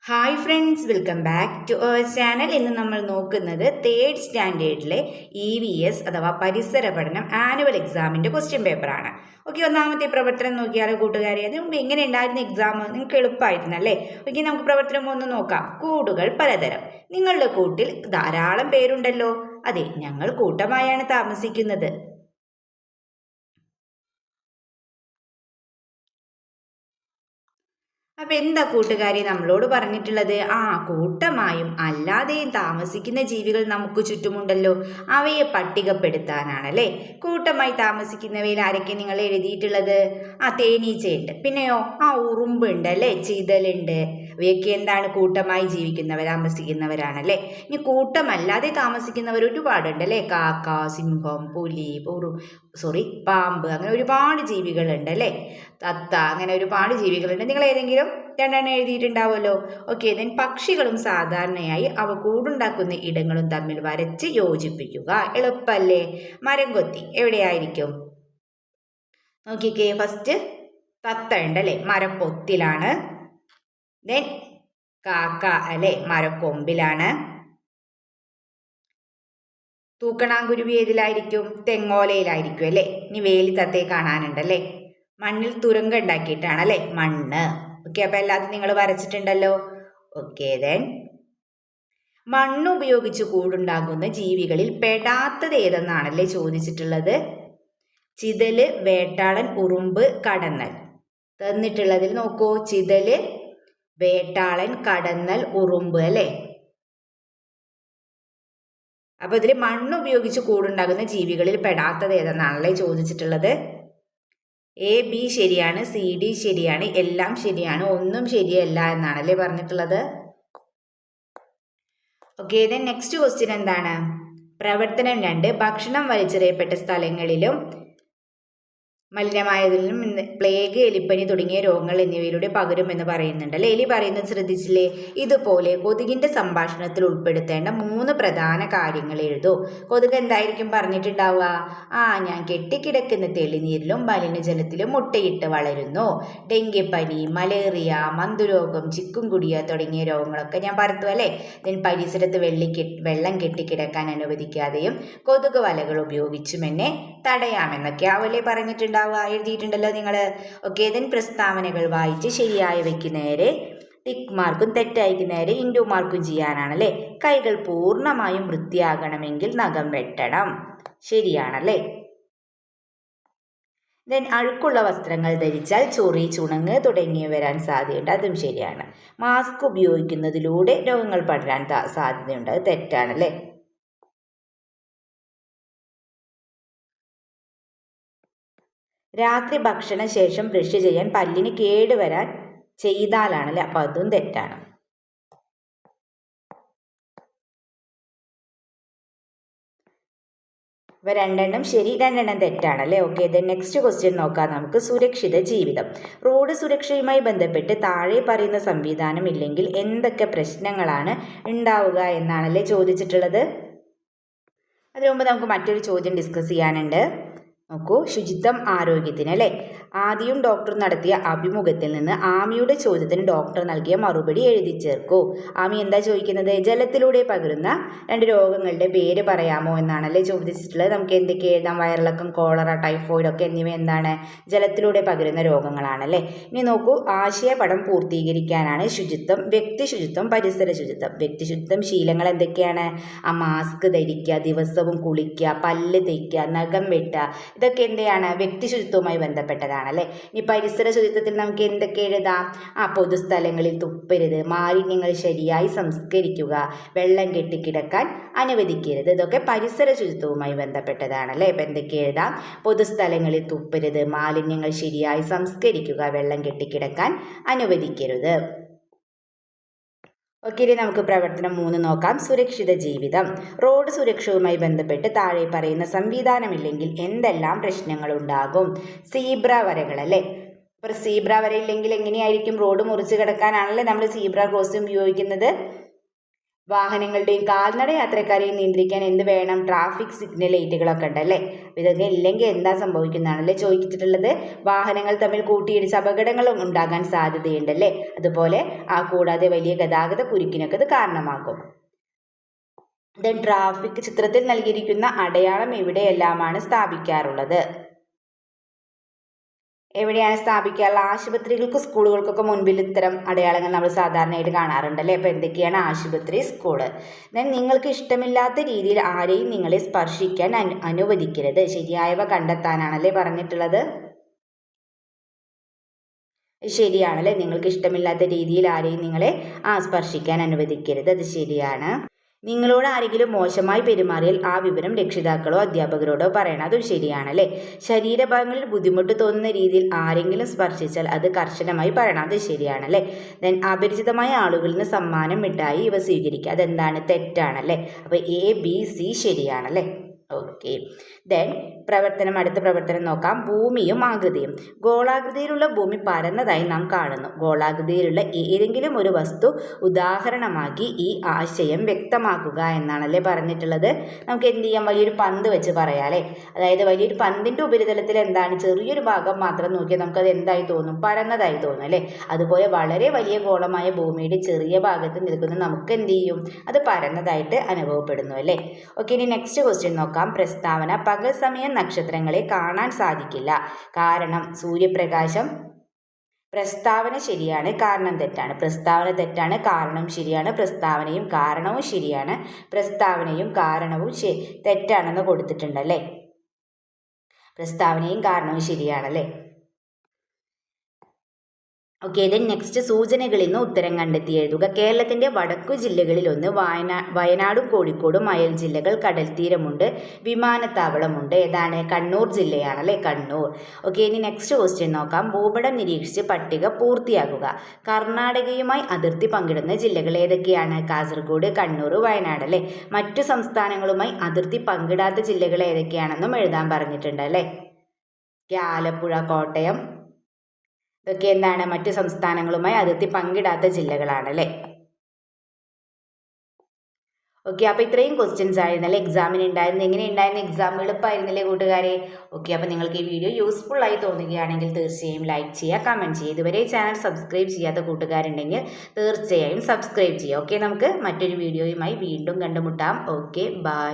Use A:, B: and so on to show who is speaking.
A: Hi friends, welcome back to our channel. ഇന്ന് നമ്മൾ നോക്കുന്നത് 3rd സ്റ്റാൻഡേർഡിലെ EVS അഥവാ പരിസര പഠനം ആനുവൽ എക്സാമിൻ്റെ ക്വസ്റ്റ്യൻ പേപ്പറാണ്. ഓക്കെ, ഒന്നാമത്തെ പ്രവർത്തനം നോക്കിയാലോ കൂട്ടുകാരെ? അതിന് മുമ്പ് എങ്ങനെ ഉണ്ടായിരുന്ന എക്സാം? നിങ്ങൾക്ക് എളുപ്പമായിരുന്നല്ലേ? ഓക്കെ, നമുക്ക് പ്രവർത്തനം ഒന്ന് നോക്കാം. കൂടുകൾ പലതരം. നിങ്ങളുടെ കൂട്ടിൽ ധാരാളം പേരുണ്ടല്ലോ. അതെ, ഞങ്ങൾ കൂട്ടമായാണ് താമസിക്കുന്നത്. അപ്പൊ എന്താ കൂട്ടുകാരി നമ്മളോട് പറഞ്ഞിട്ടുള്ളത്? കൂട്ടമായും അല്ലാതെയും താമസിക്കുന്ന ജീവികൾ നമുക്ക് ചുറ്റുമുണ്ടല്ലോ, അവയെ പട്ടികപ്പെടുത്താനാണ് അല്ലേ. കൂട്ടമായി താമസിക്കുന്നവയിൽ ആരൊക്കെ നിങ്ങൾ എഴുതിയിട്ടുള്ളത്? തേനീച്ചയുണ്ട്, പിന്നെയോ ഉറുമ്പുണ്ട് അല്ലേ, ചിതലുണ്ട്. ഇവയൊക്കെ എന്താണ്? കൂട്ടമായി താമസിക്കുന്നവരാണല്ലേ. ഇനി കൂട്ടമല്ലാതെ താമസിക്കുന്നവർ ഒരുപാടുണ്ട് അല്ലേ. കാക്ക, സിംഹം, പുലി, പാമ്പ്, അങ്ങനെ ഒരുപാട് ജീവികളുണ്ട് അല്ലേ. തത്ത, അങ്ങനെ ഒരുപാട് ജീവികളുണ്ട്. നിങ്ങൾ ഏതെങ്കിലും രണ്ടെണ്ണം എഴുതിയിട്ടുണ്ടാവുമല്ലോ. ഓക്കെ, ദെൻ പക്ഷികളും സാധാരണയായി അവ കൂടുണ്ടാക്കുന്ന ഇടങ്ങളും തമ്മിൽ വരച്ച് യോജിപ്പിക്കുക. എളുപ്പല്ലേ? മരം കൊത്തി എവിടെയായിരിക്കും? നോക്കിക്കേ, ഫസ്റ്റ് തത്ത ഉണ്ട് അല്ലേ, മരപ്പൊത്തിലാണ്. ദെൻ കാക്ക അല്ലെ, മരക്കൊമ്പിലാണ്. തൂക്കണാങ്കുരുവി ഏതിലായിരിക്കും? തെങ്ങോലയിലായിരിക്കും അല്ലേ. ഇനി വേലി തത്തയെ കാണാനുണ്ടല്ലേ. മണ്ണിൽ തുരങ്കം ഉണ്ടാക്കിയിട്ടാണ് അല്ലേ, മണ്ണ്. ഓക്കെ, അപ്പൊ എല്ലാത്തും നിങ്ങൾ വരച്ചിട്ടുണ്ടല്ലോ. ഓക്കെ, ദെൻ മണ്ണ് ഉപയോഗിച്ച് കൂടുണ്ടാകുന്ന ജീവികളിൽ പെടാത്തത് ഏതെന്നാണല്ലേ ചോദിച്ചിട്ടുള്ളത്. ചിതല്, വേട്ടാളൻ, ഉറുമ്പ്, കടന്നൽ. തന്നിട്ടുള്ളതിൽ നോക്കൂ, ചിതല്, വേട്ടാളൻ, കടന്നൽ, ഉറുമ്പ് അല്ലേ. അപ്പൊ ഇതിൽ മണ്ണ് ഉപയോഗിച്ച് കൂടുണ്ടാകുന്ന ജീവികളിൽ പെടാത്തത് ഏതെന്നാണല്ലേ ചോദിച്ചിട്ടുള്ളത്. AB ശരിയാണ്, CD ശരിയാണ്, എല്ലാം ശരിയാണ്, ഒന്നും ശരിയല്ല എന്നാണല്ലേ പറഞ്ഞിട്ടുള്ളത്. ഓക്കെ, ദെൻ നെക്സ്റ്റ് ക്വസ്റ്റ്യൻ എന്താണ്? പ്രവർത്തനം 2, ഭക്ഷണം വലിച്ചെറിയപ്പെട്ട സ്ഥലങ്ങളിലും മലിനമായതിലും പ്ലേഗ്, എലിപ്പനി തുടങ്ങിയ രോഗങ്ങൾ എന്നിവയിലൂടെ പകരുമെന്ന് പറയുന്നുണ്ട് അല്ലെ. എലി പറയുന്നത് ശ്രദ്ധിച്ചില്ലേ? ഇതുപോലെ കൊതുകിന്റെ സംഭാഷണത്തിൽ ഉൾപ്പെടുത്തേണ്ട 3 പ്രധാന കാര്യങ്ങൾ എഴുതൂ. കൊതുക് എന്തായിരിക്കും പറഞ്ഞിട്ടുണ്ടാവുക? ഞാൻ കെട്ടിക്കിടക്കുന്ന തെളിനീരിലും മലിനജലത്തിലും മുട്ടയിട്ട് വളരുന്നു. ഡെങ്കിപ്പനി, മലേറിയ, മന്തുരോഗം, ചിക്കുൻകുനിയ തുടങ്ങിയ രോഗങ്ങളൊക്കെ ഞാൻ പരത്തും അല്ലേ. ദെൻ പരിസരത്ത് വെള്ളം കെട്ടിക്കിടക്കാൻ അനുവദിക്കാതെയും കൊതുക് വലകൾ ഉപയോഗിച്ചും എന്നെ തടയാമെന്നൊക്കെ ആവല്ലേ പറഞ്ഞിട്ടുണ്ടാവുക. എഴുതിയിട്ടുണ്ടല്ലോ നിങ്ങൾ. ഓക്കെ, ദെൻ പ്രസ്താവനകൾ വായിച്ച് ശരിയായവയ്ക്ക് നേരെ ടിക്ക് മാർക്കും തെറ്റായിക്ക് നേരെ ഇൻഡു മാർക്കും ചെയ്യാനാണല്ലേ. കൈകൾ പൂർണ്ണമായും വൃത്തിയാകണമെങ്കിൽ നഖം വെട്ടണം. ശരിയാണല്ലേ. ദെൻ അഴുക്കുള്ള വസ്ത്രങ്ങൾ ധരിച്ചാൽ ചൊറി, ചുണങ്ങ് തുടങ്ങിയ വരാൻ സാധ്യതയുണ്ട്. അതും ശരിയാണ്. മാസ്ക് ഉപയോഗിക്കുന്നതിലൂടെ രോഗങ്ങൾ പടരാൻ സാധ്യതയുണ്ട്. അത് തെറ്റാണല്ലേ. രാത്രി ഭക്ഷണശേഷം ബ്രഷ് ചെയ്യാൻ പല്ലിന് കേടുവരാൻ ചെയ്താലാണല്ലേ. അപ്പം അതും തെറ്റാണ്. ഇവ 2 ശരി, 2 തെറ്റാണല്ലേ. ഓക്കെ, ദെൻ നെക്സ്റ്റ് ക്വസ്റ്റ്യൻ നോക്കാം നമുക്ക്. സുരക്ഷിത ജീവിതം. റോഡ് സുരക്ഷയുമായി ബന്ധപ്പെട്ട് താഴെ പറയുന്ന സംവിധാനം ഇല്ലെങ്കിൽ എന്തൊക്കെ പ്രശ്നങ്ങളാണ് ഉണ്ടാവുക എന്നാണല്ലേ ചോദിച്ചിട്ടുള്ളത്. അതിനു മുമ്പ് നമുക്ക് മറ്റൊരു ചോദ്യം ഡിസ്കസ് ചെയ്യാനുണ്ട്. നോക്കൂ, ശുചിത്വം ആരോഗ്യത്തിന് അല്ലേ. ആദ്യം ഡോക്ടർ നടത്തിയ അഭിമുഖത്തിൽ നിന്ന് ആമിയുടെ ചോദ്യത്തിന് ഡോക്ടർ നൽകിയ മറുപടി എഴുതി ചേർക്കൂ. ആമി എന്താ ചോദിക്കുന്നത്? ജലത്തിലൂടെ പകരുന്ന 2 രോഗങ്ങളുടെ പേര് പറയാമോ എന്നാണല്ലേ ചോദിച്ചിട്ടുള്ളത്. നമുക്ക് എന്തൊക്കെ എഴുതാം? വയറിളക്കം, കോളറ, ടൈഫോയിഡ് ഒക്കെ എന്നിവ എന്താണ്? ജലത്തിലൂടെ പകരുന്ന രോഗങ്ങളാണല്ലേ. ഇനി നോക്കൂ, ആശയപടം പൂർത്തീകരിക്കാനാണ് ശുചിത്വം, വ്യക്തി ശുചിത്വം, പരിസര ശുചിത്വം. വ്യക്തി ശുചിത്വം ശീലങ്ങൾ എന്തൊക്കെയാണ്? മാസ്ക് ധരിക്കുക, ദിവസവും കുളിക്കുക, പല്ല് തേക്കുക, നഖം വെട്ടുക. ഇതൊക്കെ എന്തെയാണ്? വ്യക്തി ശുചിത്വവുമായി ബന്ധപ്പെട്ടതാണ് അല്ലേ. ഇനി പരിസര ശുചിത്വത്തിൽ നമുക്ക് എന്തൊക്കെ എഴുതാം? പൊതുസ്ഥലങ്ങളിൽ തുപ്പരുത്, മാലിന്യങ്ങൾ ശരിയായി സംസ്കരിക്കുക, വെള്ളം കെട്ടിക്കിടക്കാൻ അനുവദിക്കരുത്. ഇതൊക്കെ പരിസര ശുചിത്വവുമായി ബന്ധപ്പെട്ടതാണ് അല്ലേ. ഇപ്പം എന്തൊക്കെ എഴുതാം? പൊതുസ്ഥലങ്ങളിൽ തുപ്പരുത്, മാലിന്യങ്ങൾ ശരിയായി സംസ്കരിക്കുക, വെള്ളം കെട്ടിക്കിടക്കാൻ അനുവദിക്കരുത്. ഓക്കെ, ഇനി നമുക്ക് പ്രവർത്തനം 3 നോക്കാം. സുരക്ഷിത ജീവിതം. റോഡ് സുരക്ഷയുമായി ബന്ധപ്പെട്ട് താഴെ പറയുന്ന സംവിധാനമില്ലെങ്കിൽ എന്തെല്ലാം പ്രശ്നങ്ങൾ ഉണ്ടാകും? സീബ്ര വരകൾ അല്ലേ. ഇപ്പോൾ സീബ്ര വരയില്ലെങ്കിൽ എങ്ങനെയായിരിക്കും? റോഡ് മുറിച്ച് കിടക്കാനാണല്ലേ നമ്മൾ സീബ്ര ക്രോസിംഗ് ഉപയോഗിക്കുന്നത്. വാഹനങ്ങളുടെയും കാൽനട യാത്രക്കാരെയും നിയന്ത്രിക്കാൻ എന്ത് വേണം? ട്രാഫിക് സിഗ്നൽ ലൈറ്റുകളൊക്കെ ഉണ്ടല്ലേ. ഇതൊക്കെ ഇല്ലെങ്കിൽ എന്താ സംഭവിക്കുന്നതാണല്ലേ ചോദിച്ചിട്ടുള്ളത്. വാഹനങ്ങൾ തമ്മിൽ കൂട്ടിയിടിച്ച് അപകടങ്ങളും ഉണ്ടാകാൻ സാധ്യതയുണ്ടല്ലേ. അതുപോലെ കൂടാതെ വലിയ ഗതാഗത കുരുക്കിനൊക്കെ ഇത് കാരണമാകും. ദെൻ ട്രാഫിക് ചിത്രത്തിൽ നൽകിയിരിക്കുന്ന അടയാളം എവിടെയെല്ലാമാണ് സ്ഥാപിക്കാറുള്ളത്? എവിടെയാണ് സ്ഥാപിക്കാറുള്ള? ആശുപത്രികൾക്ക് സ്കൂളുകൾക്കൊക്കെ മുൻപിൽ ഇത്തരം അടയാളങ്ങൾ നമ്മൾ സാധാരണയായിട്ട് കാണാറുണ്ടല്ലേ. അപ്പോൾ എന്തൊക്കെയാണ്? ആശുപത്രി, സ്കൂള്. ദെൻ നിങ്ങൾക്ക് ഇഷ്ടമില്ലാത്ത രീതിയിൽ ആരെയും നിങ്ങളെ സ്പർശിക്കാൻ അനുവദിക്കരുത്. ശരിയായവ കണ്ടെത്താനാണല്ലേ പറഞ്ഞിട്ടുള്ളത്. ശരിയാണല്ലേ. നിങ്ങൾക്ക് ഇഷ്ടമില്ലാത്ത രീതിയിൽ ആരെയും നിങ്ങളെ സ്പർശിക്കാൻ അനുവദിക്കരുത്. അത് ശരിയാണ്. നിങ്ങളോട് ആരെങ്കിലും മോശമായി പെരുമാറിയാൽ ആ വിവരം രക്ഷിതാക്കളോ അധ്യാപകരോടോ പറയണം. അതും ശരിയാണല്ലേ. ശരീരഭാഗങ്ങളിൽ ബുദ്ധിമുട്ട് തോന്നുന്ന രീതിയിൽ ആരെങ്കിലും സ്പർശിച്ചാൽ അത് കർശനമായി പറയണം. അത് ശരിയാണല്ലേ. ദെൻ അപരിചിതമായ ആളുകളിൽ നിന്ന് സമ്മാനം, മിഠായി ഇവ സ്വീകരിക്കുക. അതെന്താണ്? തെറ്റാണല്ലേ. അപ്പോൾ ABC ശരിയാണല്ലേ. ഓക്കെ. ദെൻ അടുത്ത പ്രവർത്തനം നോക്കാം. ഭൂമിയും ആകൃതിയും. ഗോളാകൃതിയിലുള്ള ഭൂമി പരന്നതായി നാം കാണുന്നു. ഗോളാകൃതിയിലുള്ള ഏതെങ്കിലും ഒരു വസ്തു ഉദാഹരണമാക്കി ഈ ആശയം വ്യക്തമാക്കുക എന്നാണല്ലേ പറഞ്ഞിട്ടുള്ളത്. നമുക്ക് എന്ത് ചെയ്യാം? വലിയൊരു പന്ത് വെച്ച് പറയാം അല്ലേ. അതായത് വലിയൊരു പന്തിൻ്റെ ഉപരിതലത്തിൽ എന്താണ്? ചെറിയൊരു ഭാഗം മാത്രം നോക്കിയാൽ നമുക്കത് എന്തായി തോന്നും? പരന്നതായി തോന്നും അല്ലേ. അതുപോലെ വളരെ വലിയ ഗോളമായ ഭൂമിയുടെ ചെറിയ ഭാഗത്ത് നിൽക്കുന്ന നമുക്ക് എന്ത് ചെയ്യും? അത് പരന്നതായിട്ട് അനുഭവപ്പെടുന്നു അല്ലേ. ഓക്കെ, ഇനി നെക്സ്റ്റ് ക്വസ്റ്റ്യൻ നോക്കാം. പ്രസ്താവന. പകൽ സമയം നക്ഷത്രങ്ങളെ കാണാൻ സാധിക്കില്ല, കാരണം സൂര്യപ്രകാശം. പ്രസ്താവന ശരിയാണ്, കാരണം തെറ്റാണ്. പ്രസ്താവന തെറ്റാണ്, കാരണം ശരിയാണ്. പ്രസ്താവനയും കാരണവും ശരിയാണ്. പ്രസ്താവനയും കാരണവും തെറ്റാണെന്ന് കൊടുത്തിട്ടുണ്ടല്ലേ. പ്രസ്താവനയും കാരണവും ശരിയാണല്ലേ. ഓക്കെ, ദെൻ നെക്സ്റ്റ് സൂചനകളിൽ നിന്ന് ഉത്തരം കണ്ടെത്തി എഴുതുക. കേരളത്തിൻ്റെ വടക്കു ജില്ലകളിലൊന്ന് വയനാടും കോഴിക്കോടും അയൽ ജില്ലകൾ കടൽത്തീരമുണ്ട്, വിമാനത്താവളമുണ്ട്. ഏതാണ്? കണ്ണൂർ ജില്ലയാണല്ലേ, കണ്ണൂർ. ഓക്കെ, ഇനി നെക്സ്റ്റ് ക്വസ്റ്റ്യൻ നോക്കാം. ഭൂപടം നിരീക്ഷിച്ച് പട്ടിക പൂർത്തിയാക്കുക. കർണാടകയുമായി അതിർത്തി പങ്കിടുന്ന ജില്ലകൾ ഏതൊക്കെയാണ്? കാസർഗോഡ്, കണ്ണൂർ, വയനാട് അല്ലേ. മറ്റു സംസ്ഥാനങ്ങളുമായി അതിർത്തി പങ്കിടാത്ത ജില്ലകൾ ഏതൊക്കെയാണെന്നും എഴുതാൻ പറഞ്ഞിട്ടുണ്ട് അല്ലേ. ആലപ്പുഴ, കോട്ടയം, ഇതൊക്കെ എന്താണ്? മറ്റു സംസ്ഥാനങ്ങളുമായി അതിർത്തി പങ്കിടാത്ത ജില്ലകളാണല്ലേ. ഓക്കെ, അപ്പോൾ ഇത്രയും ക്വസ്റ്റ്യൻസ് ആയിരുന്നല്ലേ എക്സാമിന് ഉണ്ടായിരുന്നു. എങ്ങനെ ഉണ്ടായിരുന്നു എക്സാം? എളുപ്പമായിരുന്നില്ലേ കൂട്ടുകാരെ? ഓക്കെ, അപ്പോൾ നിങ്ങൾക്ക് ഈ വീഡിയോ യൂസ്ഫുൾ ആയി തോന്നുകയാണെങ്കിൽ തീർച്ചയായും ലൈക്ക് ചെയ്യുക, കമൻറ്റ് ചെയ്യുക. ഇതുവരെ ചാനൽ സബ്സ്ക്രൈബ് ചെയ്യാത്ത കൂട്ടുകാരുണ്ടെങ്കിൽ തീർച്ചയായും സബ്സ്ക്രൈബ് ചെയ്യുക. ഓക്കെ, നമുക്ക് മറ്റൊരു വീഡിയോയുമായി വീണ്ടും കണ്ടുമുട്ടാം. Okay, by.